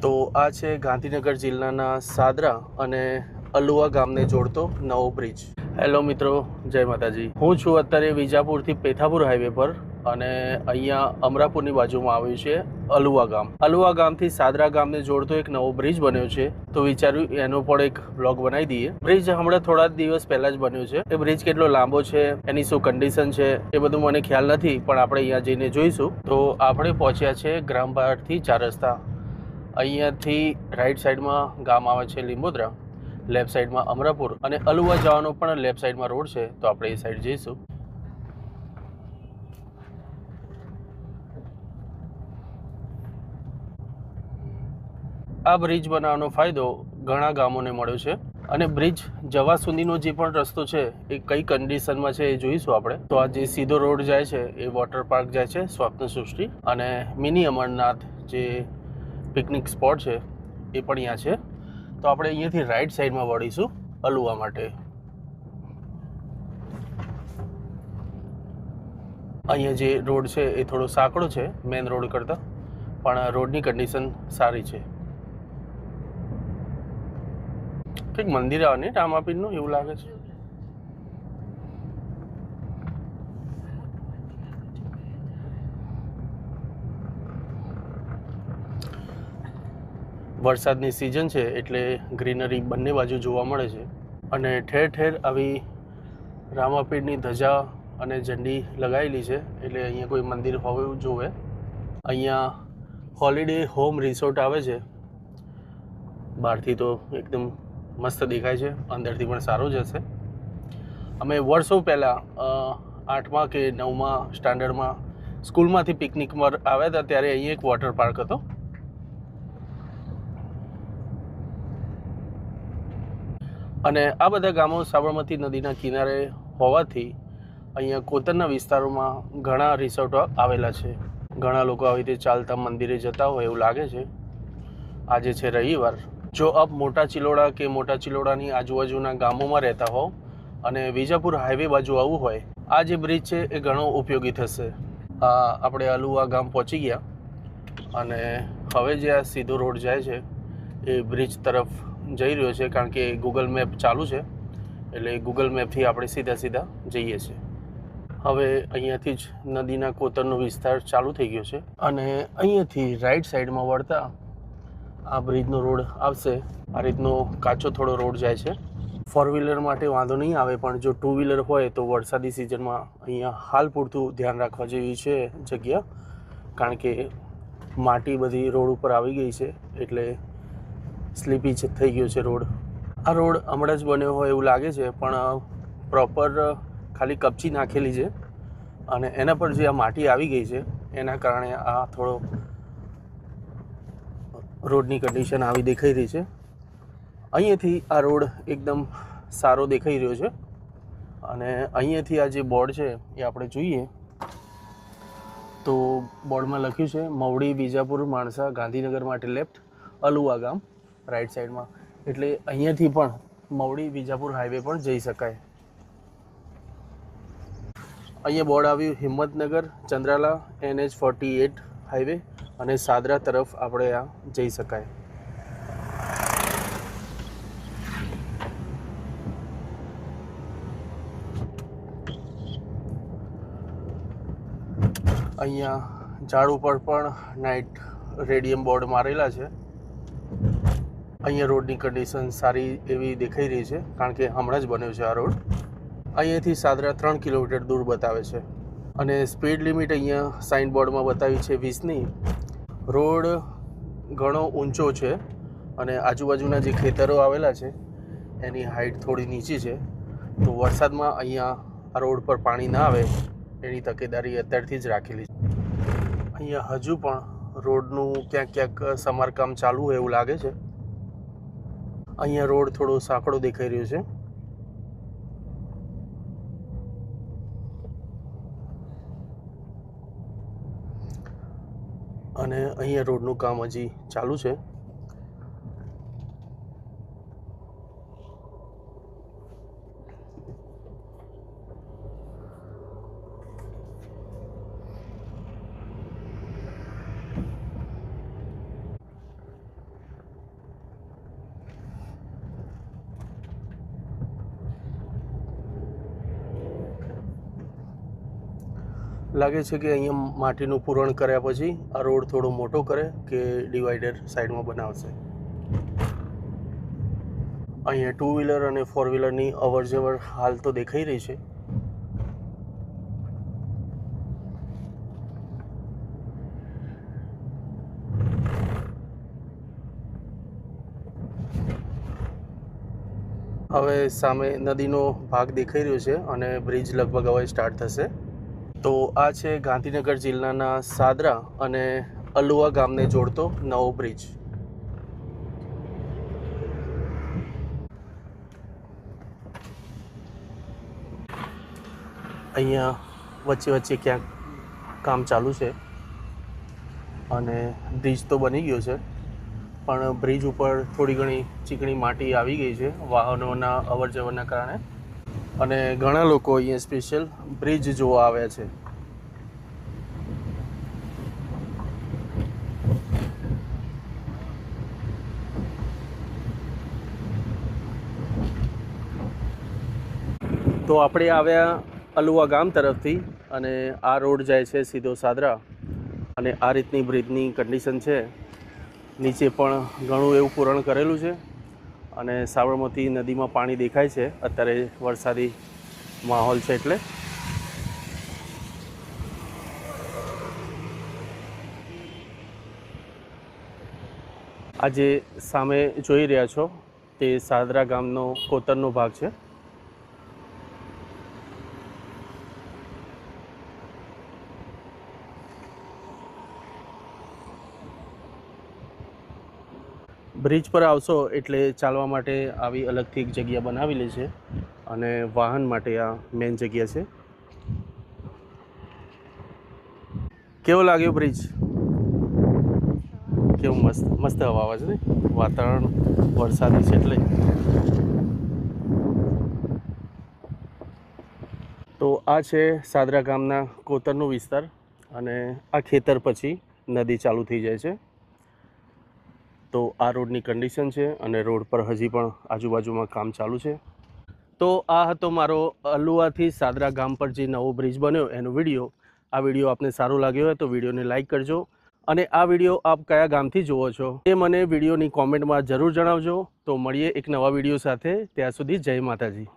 તો આ છે ગાંધીનગર જિલ્લાના સાદરા અને અલુવા ગામને જોડતો નવો બ્રિજ। હેલો મિત્રો, જય માતાજી। હું છું અત્યારે વિજાપુરથી પેથાપુર હાઈવે પર અને અહીંયા અમરાપુરની બાજુમાં આવ્યું છે અલુવા ગામ। અલુવા ગામથી સાદરા ગામને જોડતો એક નવો બ્રિજ બન્યો છે, તો વિચાર્યું એનો પણ એક બ્લોગ બનાવી દઈએ। બ્રિજ હમણાં થોડા દિવસ પહેલા જ બન્યો છે। એ બ્રિજ કેટલો લાંબો છે, એની શું કન્ડિશન છે એ બધું મને ખ્યાલ નથી, પણ આપણે અહીંયા જઈને જોઈશું। તો આપણે પહોંચ્યા છે ગ્રામ બહારથી 4 રસ્તા। અહીંયાથી રાઈટ સાઈડમાં ગામ આવે છે લીંબોદરા, લેફ્ટ સાઈડમાં અમરાપુર અને અલુવા જવાનો પણ લેફ્ટ સાઈડમાં રોડ છે, તો આપણે એ સાઈડ જઈશું। આ બ્રિજ બનાવવાનો ફાયદો ઘણા ગામોને મળ્યો છે અને બ્રિજ જવા સુધીનો જે પણ રસ્તો છે એ કઈ કન્ડિશનમાં છે એ જોઈશું આપણે। તો આ જે સીધો રોડ જાય છે એ વોટર પાર્ક જાય છે સ્વપ્ન સૃષ્ટિ, અને મિની અમરનાથ જે પિકનિક સ્પોટ છે એ પણ અહીંયા છે। તો આપણે અહીંયાથી રાઈટ સાઈડમાં વળીશું અલુવા માટે। અહીંયા જે રોડ છે એ થોડો સાંકડો છે મેઇન રોડ કરતાં, પણ રોડની કન્ડિશન સારી છે। કંઈક મંદિર આવે ને રામાપીરનું એવું લાગે છે। વરસાદની સિઝન છે એટલે ગ્રીનરી બંને બાજુ જોવા મળે છે અને ઠેર ઠેર આવી રામાપીરની ધજા અને ઝંડી લગાવેલી છે, એટલે અહીંયા કોઈ મંદિર હોવું જોવે। અહીંયા હોલિડે હોમ રિસોર્ટ આવે છે। બહારથી તો એકદમ મસ્ત દેખાય છે, અંદરથી પણ સારો જ હશે। અમે વર્ષો પહેલાં 8મા કે 9મા સ્ટાન્ડર્ડમાં સ્કૂલમાંથી પિકનિકમાં આવ્યા હતા, ત્યારે અહીંયા એક વોટર પાર્ક હતો। અને આ બધા ગામો સાબરમતી નદીના કિનારે હોવાથી અહીંયા કોતરના વિસ્તારોમાં ઘણા રિસોર્ટો આવેલા છે। ઘણા લોકો આવી રીતે ચાલતા મંદિરે જતા હોય એવું લાગે છે। આજે છે રવિવાર। જો આપ મોટા ચિલોડા કે મોટા ચિલોડાની આજુબાજુના ગામોમાં રહેતા હોવ અને વિજાપુર હાઈવે બાજુ આવવું હોય, આ જે બ્રિજ છે એ ઘણો ઉપયોગી થશે। આપણે અલુવા ગામ પહોંચી ગયા અને હવે જે આ સીધો રોડ જાય છે એ બ્રિજ તરફ જઈ રહ્યો છે, કારણ કે ગૂગલ મેપ ચાલુ છે, એટલે ગૂગલ મેપથી આપણે સીધા જઈએ છીએ। હવે અહીંયાથી જ નદીના કોતરનો વિસ્તાર ચાલુ થઈ ગયો છે અને અહીંયાથી રાઈટ સાઈડમાં વળતા આ બ્રિજનો રોડ આવશે। આ રીતનો કાચો થોડો રોડ જાય છે। 4 વ્હીલર માટે વાંધો નહીં આવે, પણ જો 2 વ્હીલર હોય તો વરસાદી સિઝનમાં અહીંયા હાલ પૂરતું ધ્યાન રાખવા જેવી છે જગ્યા, કારણ કે માટી બધી રોડ ઉપર આવી ગઈ છે, એટલે સ્લીપી થઈ ગયો છે રોડ। આ રોડ હમણાં જ બન્યો હોય એવું લાગે છે, પણ પ્રોપર ખાલી કપચી નાખેલી છે અને એના પર જે આ માટી આવી ગઈ છે એના કારણે આ થોડો રોડની કન્ડિશન આવી દેખાઈ રહી છે। અહીંયાથી આ રોડ એકદમ સારો દેખાઈ રહ્યો છે અને અહીંયાથી આ જે બોર્ડ છે એ આપણે જોઈએ તો બોર્ડમાં લખ્યું છે મવડી વિજાપુર માણસા ગાંધીનગર માટે લેફ્ટ, અલુવા ગામ રાઈટ સાઈડમાં, એટલે અહીંયાથી પણ મવડી વિજાપુર હાઈવે પણ જઈ શકાય। અહીંયા બોર્ડ આવ્યું હિંમતનગર ચંદ્રાલા NH48 હાઈવે, અને સાદરા તરફ આપણે આ જઈ શકાય। અહીંયા ઝાડ ઉપર પણ નાઇટ રેડિયમ બોર્ડ મારેલા છે। અહીંયા રોડની કન્ડિશન સારી એવી દેખાઈ રહી છે, કારણ કે હમણાં જ બન્યો છે આ રોડ। અહીંયાથી સાદરા 3 કિલોમીટર દૂર બતાવે છે અને સ્પીડ લિમિટ અહીંયા સાઇન બોર્ડમાં બતાવી છે 20ની। રોડ ઘણો ઊંચો છે અને આજુબાજુના જે ખેતરો આવેલા છે એની હાઈટ થોડી નીચી છે, તો વરસાદમાં અહીંયા આ રોડ પર પાણી ના આવે એની તકેદારી અત્યારથી જ રાખેલી છે। અહીંયા હજુ પણ રોડનું ક્યાંક સમારકામ ચાલુ હોય એવું લાગે છે। અહીંયા રોડ થોડો સાંકડો દેખાઈ રહ્યો છે અને અહીંયા રોડનું કામ હજી ચાલુ છે। લાગે છે કે અહીંયા માટીનું પૂરણ કર્યા પછી આ રોડ થોડો મોટો કરે કે ડિવાઈડર સાઈડમાં બનાવશે. અહીંયા 2 વ્હીલર અને 4 વ્હીલરની અવર જવર હાલ તો દેખાઈ રહી છે. હવે સામે નદીનો ભાગ દેખાઈ રહ્યો છે અને બ્રિજ લગભગ હવે સ્ટાર્ટ થશે. તો આ છે ગાંધીનગર જિલ્લાના સાદરા અને અલુવા ગામને જોડતો નવો બ્રિજ. અહીંયા વચ્ચે વચ્ચે ક્યાંક કામ ચાલુ છે અને બ્રિજ તો બની ગયો છે, પણ બ્રિજ ઉપર થોડી ઘણી ચીકણી માટી આવી ગઈ છે વાહનોના અવર જવરના કારણે, અને ઘણા લોકો અહીંયા સ્પેશિયલ બ્રિજ જોવા આવ્યા છે. તો આપણે આવ્યા અલુવા ગામ તરફથી અને આ રોડ જાય છે સીધો સાદરા, અને આ રીતની બ્રિજની કન્ડિશન છે. નીચે પણ ઘણું એવું પૂરણ કરેલું છે અને સાબરમતી નદીમાં પાણી દેખાય છે. અત્યારે વરસાદી માહોલ છે એટલે. આ જે સામે જોઈ રહ્યા છો તે સાદરા ગામનો કોતરનો ભાગ છે. બ્રિજ પર આવશો એટલે ચાલવા માટે આવી અલગથી એક જગ્યા બનાવેલી છે અને વાહન માટે આ મેઇન જગ્યા છે. કેવો લાગ્યો બ્રિજ? કેવું મસ્ત મસ્ત હવા આવે છે ને, વાતાવરણ વરસાદી છે એટલે. તો આ છે સાદરા ગામના કોતરનો વિસ્તાર અને આ ખેતર પછી નદી ચાલુ થઈ જાય છે. તો આ રોડની કન્ડિશન છે અને રોડ પર હજી પણ આજુબાજુમાં કામ ચાલુ છે. તો આ હતો મારો અલુવાથી સાદરા ગામ પર જે નવો બ્રિજ બન્યો એનો વિડીયો. આ વિડીયો આપને સારો લાગ્યો હોય તો વિડીયોને લાઇક કરજો, અને આ વિડીયો આપ કયા ગામથી જુઓ છો એ મને વિડીયોની કોમેન્ટમાં જરૂર જણાવજો. તો મળીએ એક નવા વિડીયો સાથે. ત્યાં સુધી જય માતાજી.